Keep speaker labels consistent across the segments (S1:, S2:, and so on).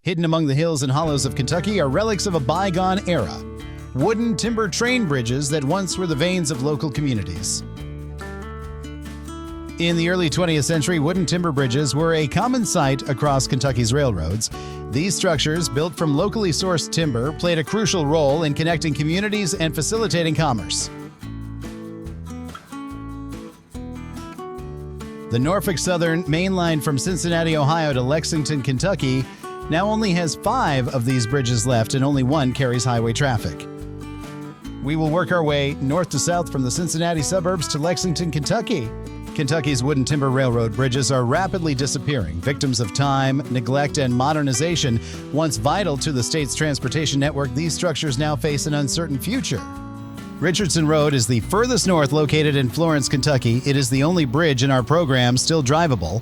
S1: Hidden among the hills and hollows of Kentucky are relics of a bygone era. Wooden timber train bridges that once were the veins of local communities. In the early 20th century, wooden timber bridges were a common sight across Kentucky's railroads. These structures, built from locally sourced timber, played a crucial role in connecting communities and facilitating commerce. The Norfolk Southern mainline from Cincinnati, Ohio to Lexington, Kentucky now only has 5 of these bridges left and only one carries highway traffic. We will work our way north to south from the Cincinnati suburbs to Lexington, Kentucky. Kentucky's wooden timber railroad bridges are rapidly disappearing, victims of time, neglect, and modernization. Once vital to the state's transportation network, these structures now face an uncertain future. Richardson Road is the furthest north located in Florence, Kentucky. It is the only bridge in our program still drivable.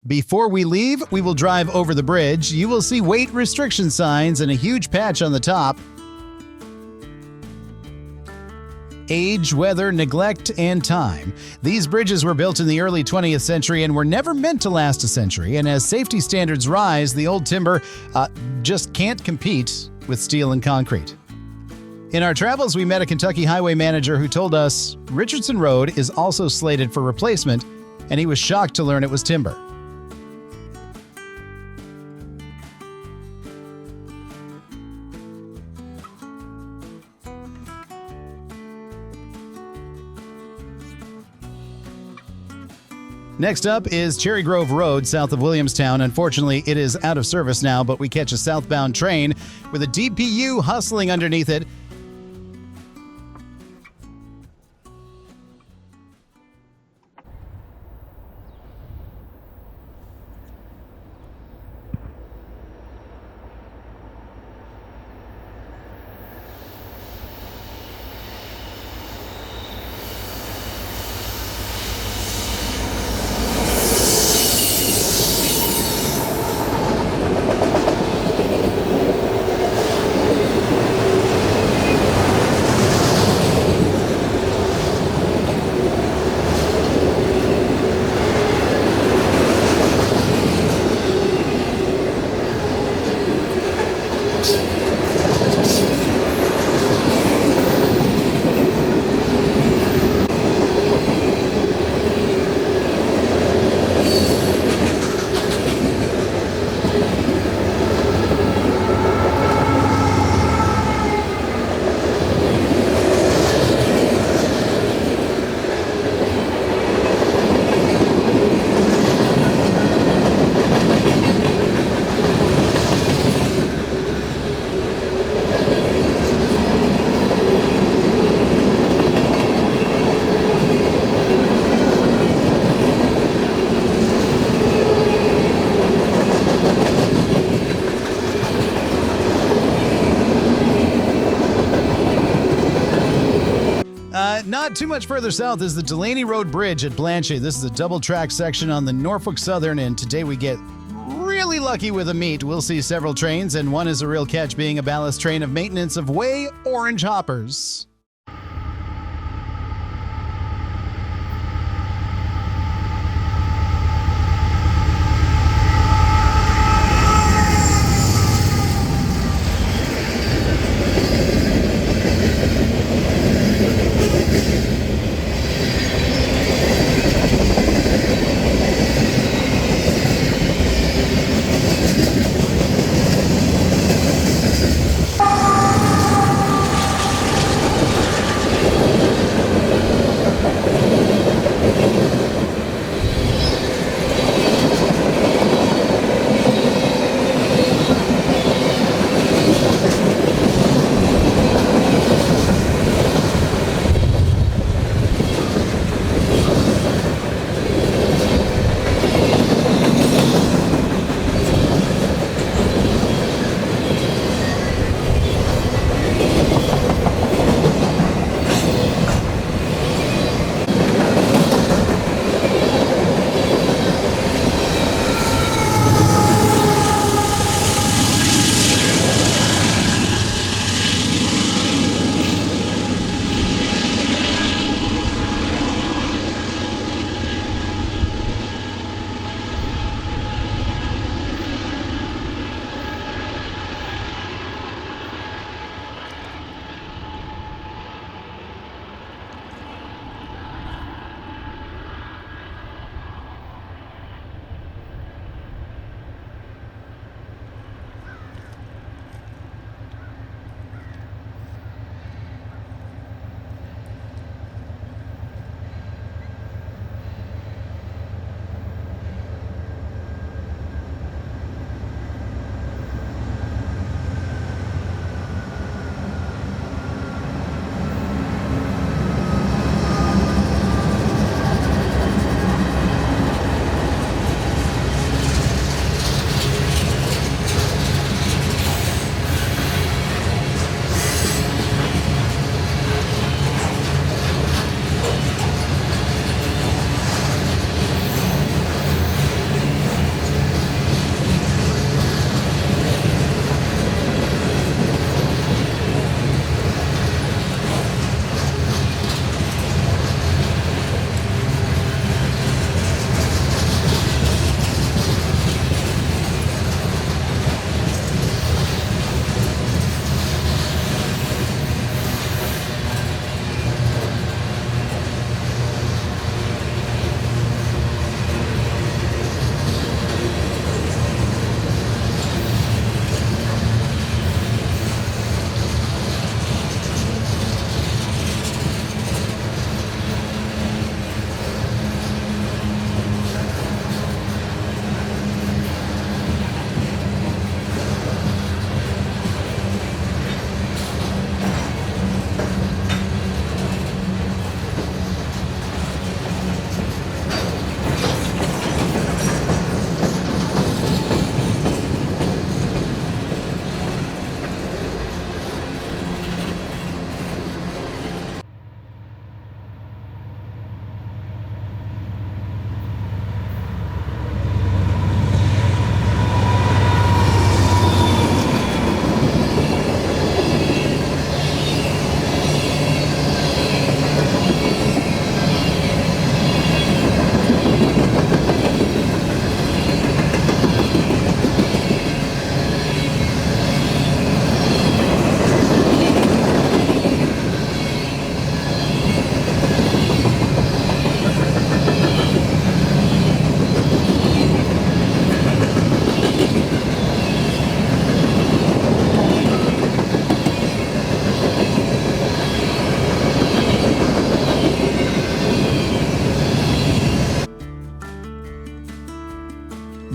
S1: Before we leave, we will drive over the bridge. You will see weight restriction signs and a huge patch on the top. Age, weather, neglect, and time. These bridges were built in the early 20th century and were never meant to last a century. And as safety standards rise, the old timber just can't compete with steel and concrete. In our travels, we met a Kentucky highway manager who told us Richardson Road is also slated for replacement, and he was shocked to learn it was timber. Next up is Cherry Grove Road, south of Williamstown. Unfortunately, it is out of service now, but we catch a southbound train with a DPU hustling underneath it. Not too much further south is the Delaney Road Bridge at Blanchard. This is a double-track section on the Norfolk Southern, and today we get really lucky with a meet. We'll see several trains, and one is a real catch, being a ballast train of maintenance of way orange hoppers.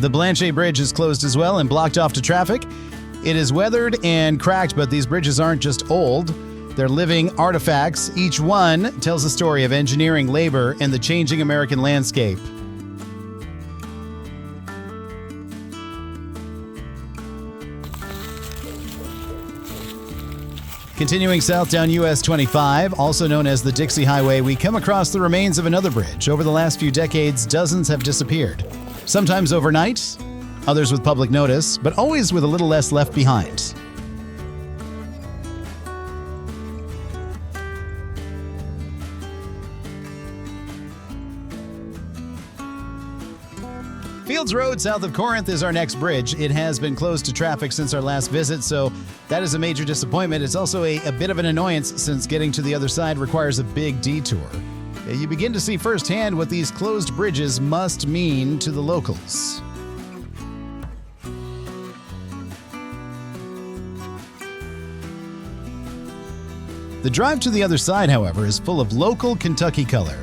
S1: The Blanchet Bridge is closed as well and blocked off to traffic. It is weathered and cracked, but these bridges aren't just old. They're living artifacts. Each one tells a story of engineering, labor, and the changing American landscape. Continuing south down US 25, also known as the Dixie Highway, we come across the remains of another bridge. Over the last few decades, dozens have disappeared. Sometimes overnight, others with public notice, but always with a little less left behind. Fields Road south of Corinth is our next bridge. It has been closed to traffic since our last visit, so that is a major disappointment. It's also a bit of an annoyance since getting to the other side requires a big detour. You begin to see firsthand what these closed bridges must mean to the locals. The drive to the other side, however, is full of local Kentucky color.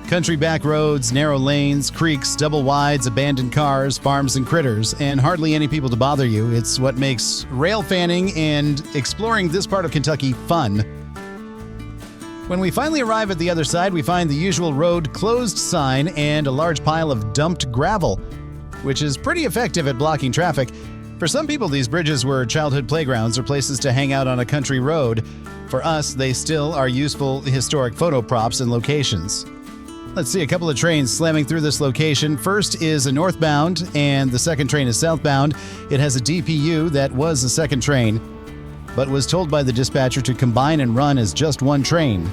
S1: Country back roads, narrow lanes, creeks, double wides, abandoned cars, farms, and critters, and hardly any people to bother you. It's what makes rail fanning and exploring this part of Kentucky fun. When we finally arrive at the other side, we find the usual road closed sign and a large pile of dumped gravel, which is pretty effective at blocking traffic. For some people, these bridges were childhood playgrounds or places to hang out on a country road. For us, they still are useful historic photo props and locations. Let's see a couple of trains slamming through this location. First is a northbound, and the second train is southbound. It has a DPU that was the second train, but was told by the dispatcher to combine and run as just one train.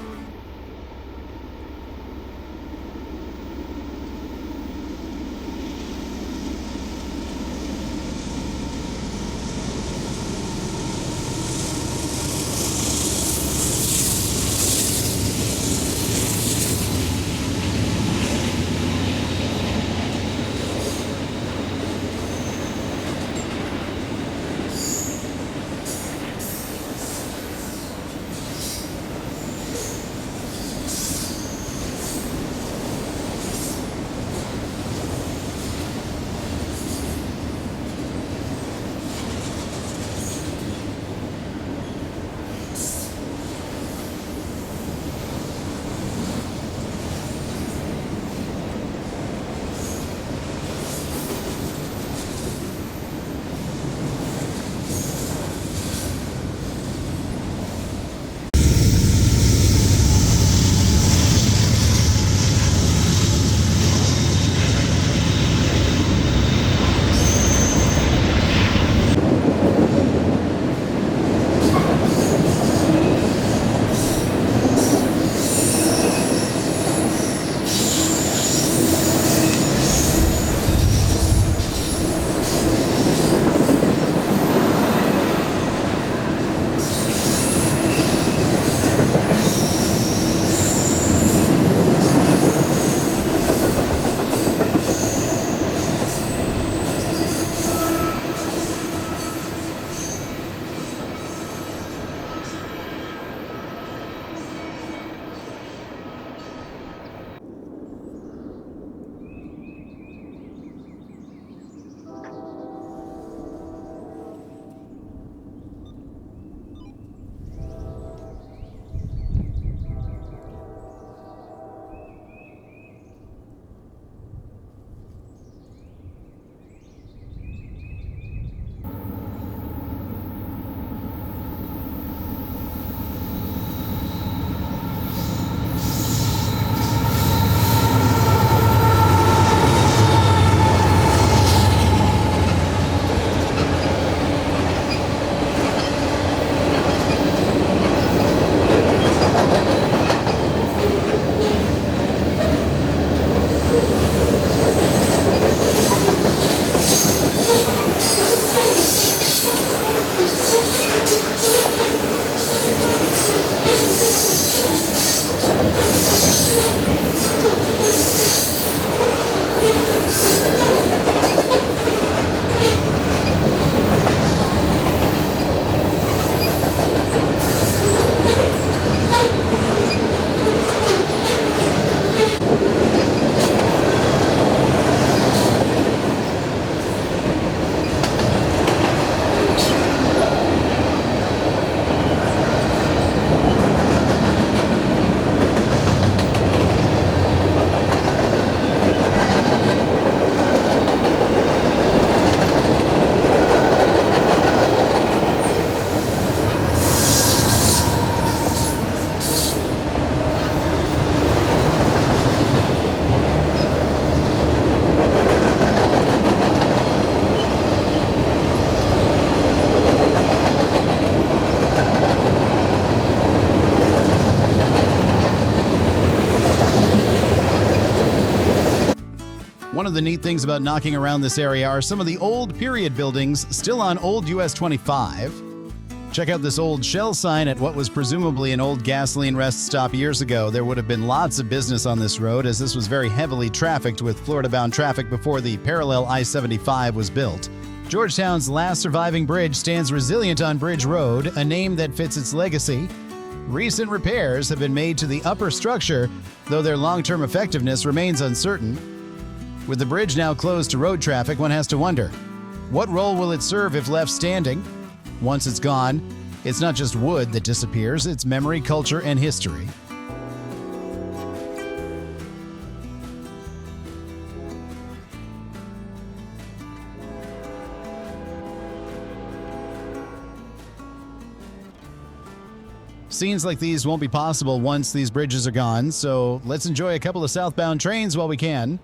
S1: of the neat things about knocking around this area are some of the old period buildings still on old US 25. Check out this old shell sign at what was presumably an old gasoline rest stop years ago. There would have been lots of business on this road, as this was very heavily trafficked with Florida-bound traffic before the parallel I-75 was built. Georgetown's last surviving bridge stands resilient on Bridge Road, a name that fits its legacy. Recent repairs have been made to the upper structure, though their long-term effectiveness remains uncertain. With the bridge now closed to road traffic, one has to wonder, what role will it serve if left standing? Once it's gone, it's not just wood that disappears, it's memory, culture, and history. Scenes like these won't be possible once these bridges are gone, so let's enjoy a couple of southbound trains while we can.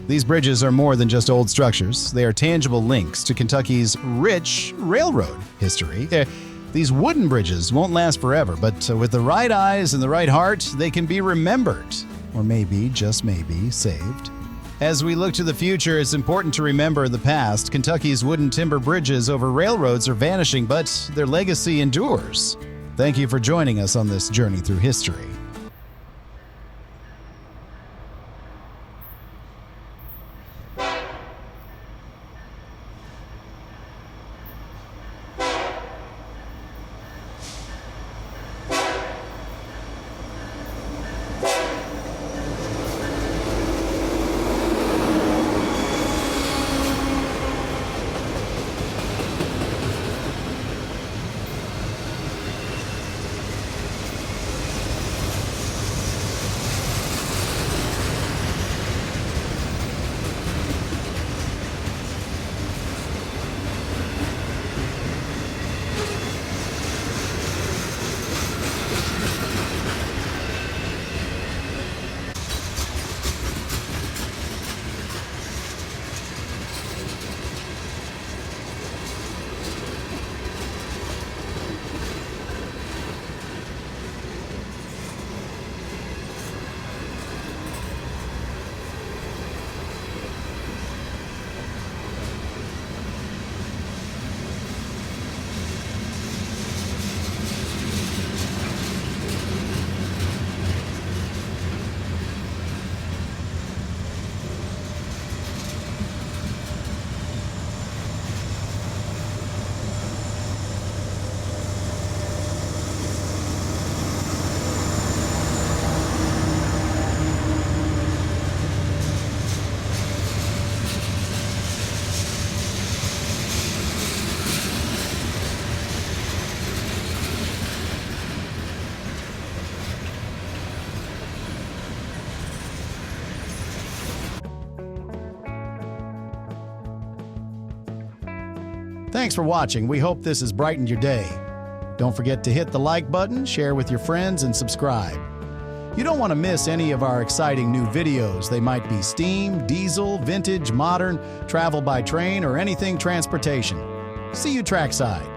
S1: These bridges are more than just old structures. They are tangible links to Kentucky's rich railroad history. These wooden bridges won't last forever, but with the right eyes and the right heart, they can be remembered, or maybe, just maybe, saved. As we look to the future, it's important to remember the past. Kentucky's wooden timber bridges over railroads are vanishing, but their legacy endures. Thank you for joining us on this journey through history. Thanks for watching. We hope this has brightened your day. Don't forget to hit the like button, share with your friends, and subscribe. You don't want to miss any of our exciting new videos. They might be steam, diesel, vintage, modern, travel by train, or anything transportation. See you trackside.